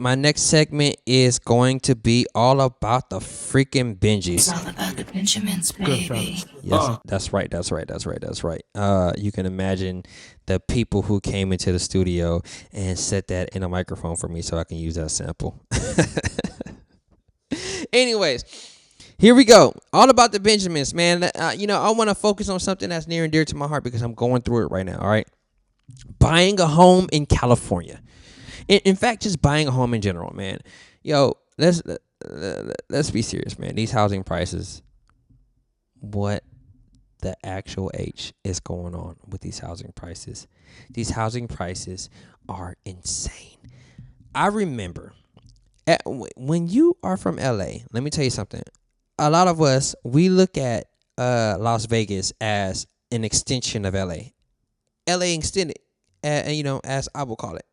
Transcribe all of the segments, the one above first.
My next segment is going to be all about the freaking Benjis. It's all about the Benjamins, baby. Yes, that's right. That's right. That's right. That's right. You can imagine the people who came into the studio and set that in a microphone for me so I can use that sample. Anyways, here we go. All about the Benjamins, man. I want to focus on something that's near and dear to my heart because I'm going through it right now. All right. Buying a home in California. In fact, just buying a home in general, man. Yo, let's be serious, man. These housing prices, what the actual H is going on with these housing prices? These housing prices are insane. I remember when you are from LA, let me tell you something. A lot of us, we look at Las Vegas as an extension of LA. LA extended, as I will call it.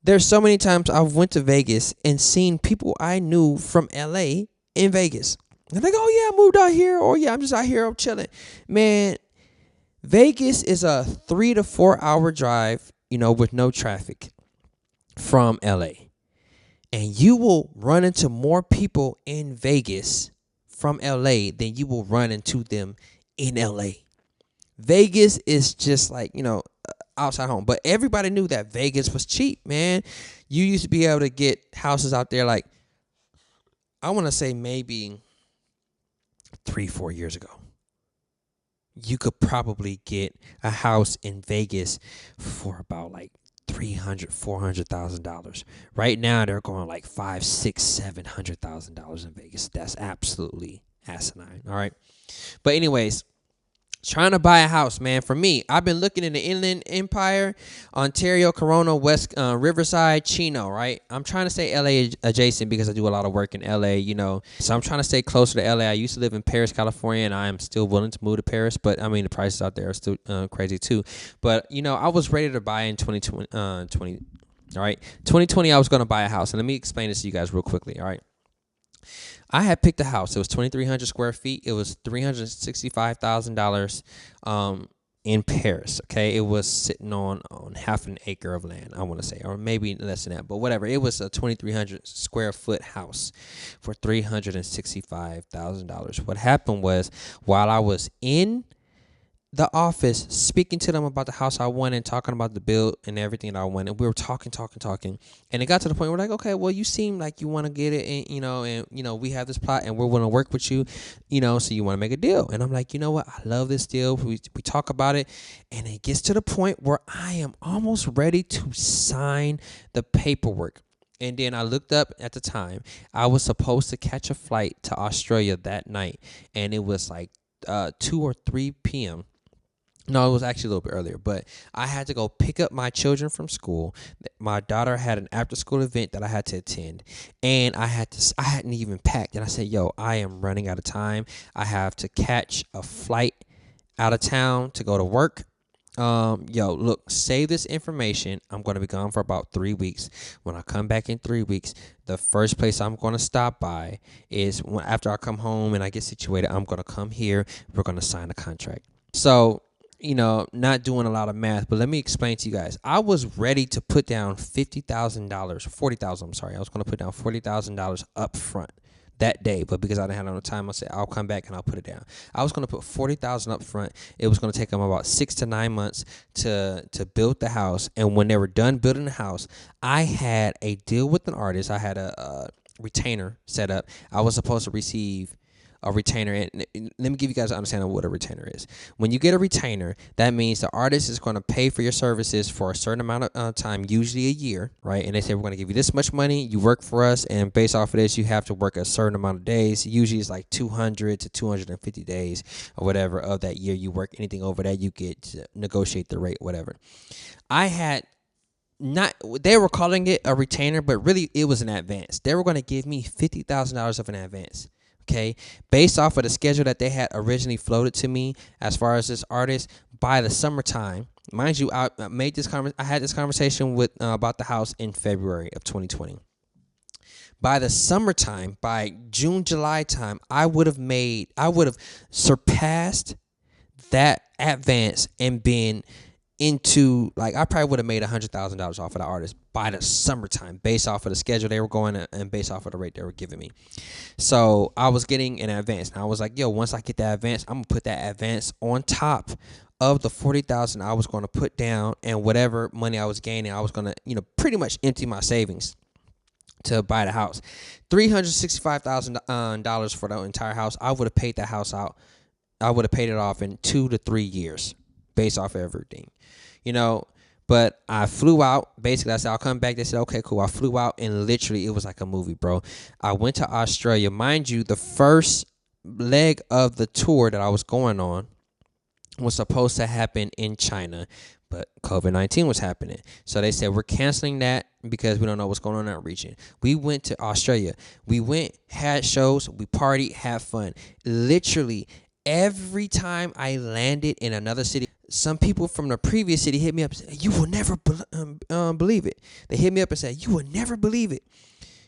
There's so many times I've went to Vegas and seen people I knew from LA in Vegas. They're like, oh yeah, I moved out here, or yeah, I'm just out here, I'm chilling. Man, Vegas is a 3 to 4 hour drive, with no traffic from LA. And you will run into more people in Vegas from LA than you will run into them in LA. Vegas is just like, outside home. But everybody knew that Vegas was cheap, man. You used to be able to get houses out there like, I want to say maybe 3-4 years ago. You could probably get a house in Vegas for about like $300,000-$400,000. Right now they're going like $500,000-$700,000 in Vegas. That's absolutely asinine. All right. But anyways, trying to buy a house, man. For me, I've been looking in the Inland Empire, Ontario, Corona, West, Riverside, Chino, right? I'm trying to stay LA adjacent because I do a lot of work in LA, So I'm trying to stay closer to LA. I used to live in Paris, California, and I am still willing to move to Paris. But, the prices out there are still crazy, too. But, I was ready to buy in 2020. All right? 2020, I was going to buy a house. And let me explain this to you guys real quickly, all right? I had picked a house. It was 2,300 square feet. It was $365,000 in Paris. Okay, it was sitting on half an acre of land, I want to say, or maybe less than that, but whatever. It was a 2,300 square foot house for $365,000. What happened was, while I was in the office speaking to them about the house I wanted, talking about the bill and everything that I wanted, we were talking, and it got to the point where we're like, okay, well, you seem like you want to get it, and we have this plot and we're going to work with you, so you want to make a deal. And I'm like, you know what, I love this deal. We talk about it, and it gets to the point where I am almost ready to sign the paperwork. And then I looked up at the time. I was supposed to catch a flight to Australia that night, and it was like 2 or 3 p.m. No, it was actually a little bit earlier, but I had to go pick up my children from school. My daughter had an after-school event that I had to attend, and I hadn't even packed. And I said, yo, I am running out of time. I have to catch a flight out of town to go to work. Look, save this information. I'm going to be gone for about 3 weeks. When I come back in 3 weeks, the first place I'm going to stop by is after I come home and I get situated, I'm going to come here. We're going to sign a contract. So, not doing a lot of math, but let me explain to you guys. I was ready to put down $40,000. I'm sorry. I was going to put down $40,000 up front that day, but because I didn't have enough time, I said, I'll come back and I'll put it down. I was going to put $40,000 up front. It was going to take them about 6 to 9 months to build the house. And when they were done building the house, I had a deal with an artist. I had a retainer set up. I was supposed to receive a retainer. And let me give you guys an understanding of what a retainer is. When you get a retainer, that means the artist is going to pay for your services for a certain amount of time, usually a year, right? And they say, we're going to give you this much money. You work for us, and based off of this, you have to work a certain amount of days. Usually it's like 200 to 250 days or whatever of that year you work. Anything over that, you get to negotiate the rate, whatever. They were calling it a retainer, but really it was an advance. They were going to give me $50,000 of an advance. Okay, based off of the schedule that they had originally floated to me, as far as this artist, by the summertime, mind you, I had this conversation with about the house in February of 2020. By the summertime, by June, July time, I would have surpassed that advance and been into, like, I probably would have made $100,000 off of the artist by the summertime, based off of the schedule they were going and based off of the rate they were giving me. So I was getting an advance, and I was like, yo, once I get that advance, I'm gonna put that advance on top of the 40,000 I was going to put down, and whatever money I was gaining, I was gonna, pretty much empty my savings to buy the house. $365,000 for the entire house. I would have paid that house out. I would have paid it off in 2 to 3 years, based off of everything. But I flew out. Basically, I said, I'll come back. They said, okay, cool. I flew out, and literally, it was like a movie, bro. I went to Australia. Mind you, the first leg of the tour that I was going on was supposed to happen in China, but COVID-19 was happening. So they said, we're canceling that because we don't know what's going on in that region. We went to Australia. We went, had shows, we partied, had fun. Literally, every time I landed in another city, some people from the previous city hit me up and said, you will never believe it. They hit me up and said, you will never believe it.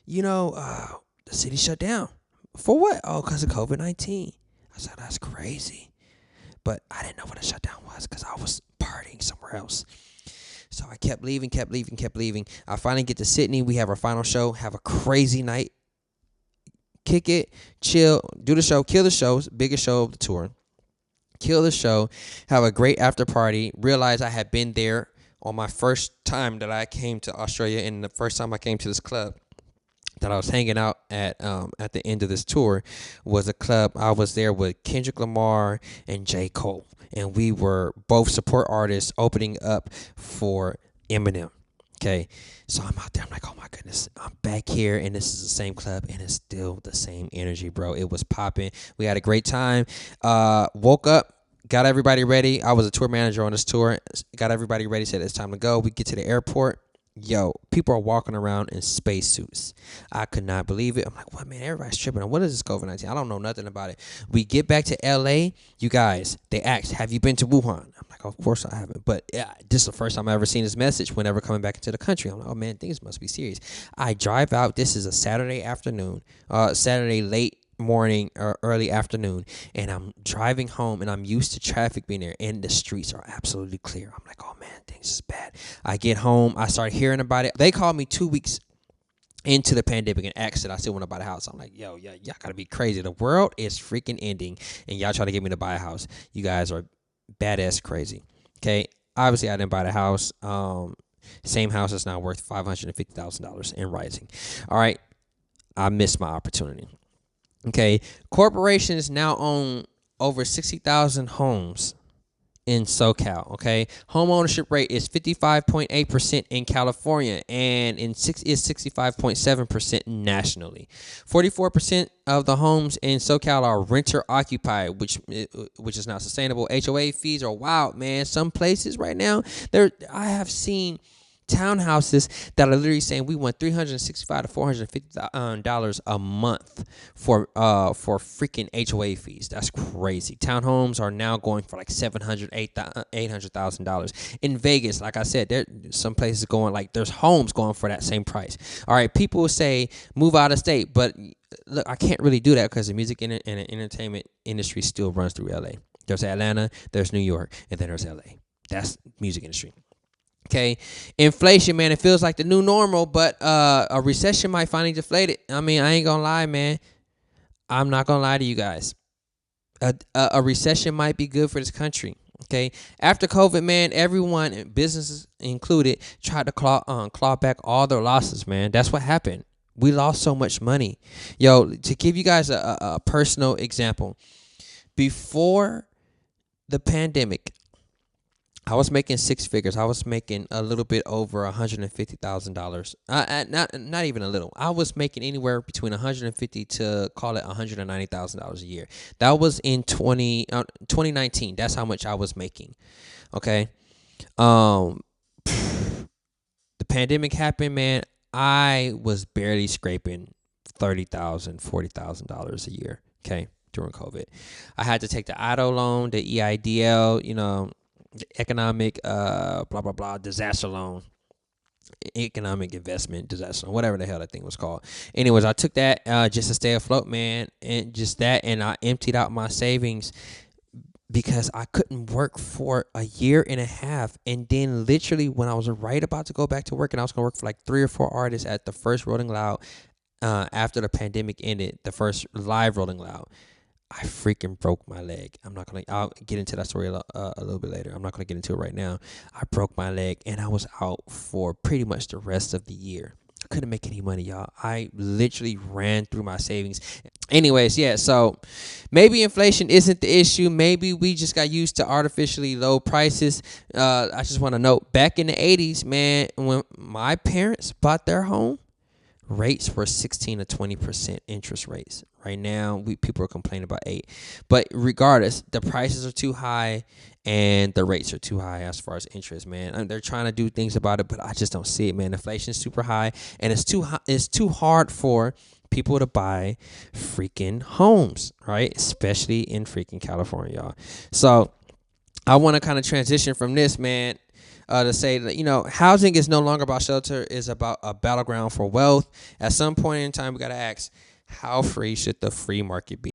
The city shut down. For what? Oh, because of COVID-19. I said, that's crazy. But I didn't know what a shutdown was because I was partying somewhere else. So I kept leaving. I finally get to Sydney. We have our final show, have a crazy night. Kick it, chill, do the show, kill the shows, biggest show of the tour. Kill the show, have a great after party. Realize I had been there on my first time that I came to Australia, and the first time I came to this club that I was hanging out at the end of this tour was a club. I was there with Kendrick Lamar and J. Cole, and we were both support artists opening up for Eminem. Okay, so I'm out there. I'm like, oh my goodness, I'm back here, and this is the same club, and it's still the same energy, bro. It was popping. We had a great time. Woke up, got everybody ready. I was a tour manager on this tour. Got everybody ready. Said it's time to go. We get to the airport. Yo, people are walking around in spacesuits. I could not believe it. I'm like, what, man? Everybody's tripping. What is this COVID-19? I don't know nothing about it. We get back to LA. You guys, they asked, have you been to Wuhan? I'm like, of course I haven't. But yeah, this is the first time I ever seen this message whenever coming back into the country. I'm like, oh man, things must be serious. I drive out. This is a Saturday afternoon, Saturday late morning or early afternoon, and I'm driving home, and I'm used to traffic being there, and the streets are absolutely clear. I'm like, oh man, things is bad. I get home, I start hearing about it. They called me 2 weeks into the pandemic and asked that I still want to buy the house. I'm like, yo, yeah, y'all gotta be crazy. The world is freaking ending, and y'all try to get me to buy a house. You guys are badass crazy. Okay, obviously I didn't buy the house. Same house is now worth $550,000 and rising. All right, I missed my opportunity. Okay, corporations now own over 60,000 homes in SoCal. Okay, home ownership rate is 55.8% in California, and is 65.7% nationally. 44% of the homes in SoCal are renter occupied, which is not sustainable. HOA fees are wild, man. Some places right now, I have seen townhouses that are literally saying we want $365 to $450 a month for freaking HOA fees. That's crazy. Townhomes are now going for like $800,000 in Vegas. Like I said, there's some places going, like, there's homes going for that same price. All right, people say move out of state, but look, I can't really do that because the music and entertainment industry still runs through LA. There's Atlanta, there's New York, and then there's LA. That's music industry. Okay, inflation, man, it feels like the new normal, but a recession might finally deflate it. I mean, I ain't gonna lie, man. I'm not gonna lie to you guys. A recession might be good for this country. Okay, after COVID, man, everyone, businesses included, tried to claw back all their losses, man. That's what happened. We lost so much money. Yo, to give you guys a personal example, before the pandemic, I was making six figures. I was making a little bit over $150,000. Not even a little. I was making anywhere between $150 to call it $190,000 a year. That was in 2019. That's how much I was making. Okay. The pandemic happened, man. I was barely scraping $30,000, $40,000 a year. Okay, during COVID, I had to take the auto loan, the EIDL, economic blah blah blah disaster loan, economic investment disaster, whatever the hell that thing was called. Anyways, I took that just to stay afloat, man, and just that, and I emptied out my savings because I couldn't work for a year and a half. And then literally when I was right about to go back to work, and I was going to work for like 3 or 4 artists at the first Rolling Loud after the pandemic ended, the first live Rolling Loud, I freaking broke my leg. I'll get into that story a little bit later. I'm not going to get into it right now. I broke my leg and I was out for pretty much the rest of the year. I couldn't make any money, y'all. I literally ran through my savings. Anyways, yeah, so maybe inflation isn't the issue. Maybe we just got used to artificially low prices. I just want to note, back in the 80s, man, when my parents bought their home, rates were 16 to 20% interest rates. Right now, people are complaining about 8. But regardless, the prices are too high and the rates are too high as far as interest, man. And they're trying to do things about it, but I just don't see it, man. Inflation is super high, and it's too hard for people to buy freaking homes, right? Especially in freaking California, y'all. So I want to kind of transition from this, man, to say that, housing is no longer about shelter, is about a battleground for wealth. At some point in time, we got to ask, how free should the free market be?